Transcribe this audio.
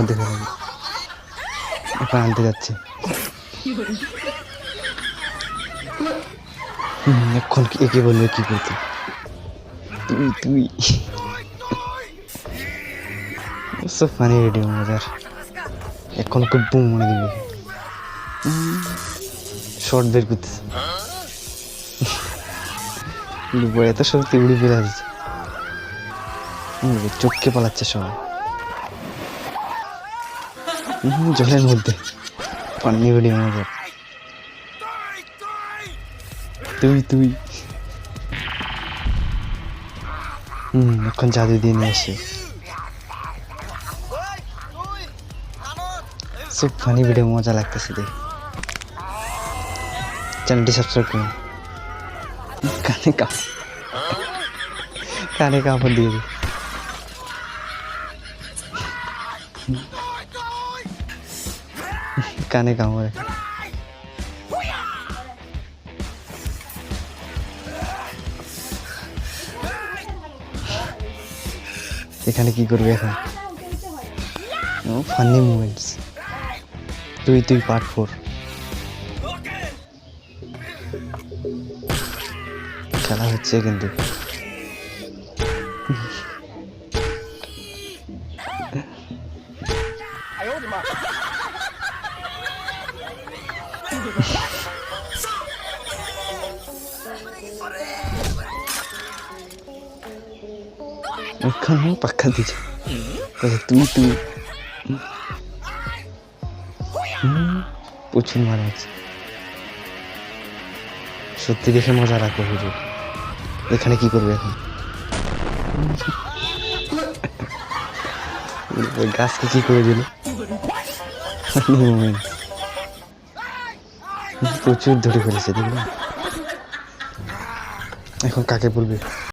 দেখে নেবে। এখন আনতে যাচ্ছে। এখন একে বলবে কি করতে, তুই তুই সব ফানি ভিডিও মজার। এখন ওকে বুম মনে দিবে, শর্ট বের করতেছে। এত শক্তি উড়ে বেড়ে আসছে, চোখকে পালাচ্ছে সবাই জলের মধ্যে। ফানি ভিডিও মজার। তুই তুই এখন জাদু দিয়ে নিয়ে আসে। সব ফানি ভিডিও মজা লাগতেছে দেখ। চ্যানেলটি সাবস্ক্রাইব করুন। কানে কাপড় দিয়ে দিই। কানে কামড়ে। এখানে কি করবে এখন? Funny moments. তুই তুই পার্ট 4 খেলা হচ্ছে কিন্তু। এখন পাক্কা দিচ্ছে তুই তুই। প্রচুর মারা আছে, সত্যি দেখে মজা লাগবে হুজুর। এখানে কি করবে এখন? ওই গাছকে কি করে দিল? প্রচুর ধরে ফেলেছে দেখলাম। এখন কাকে বলবে?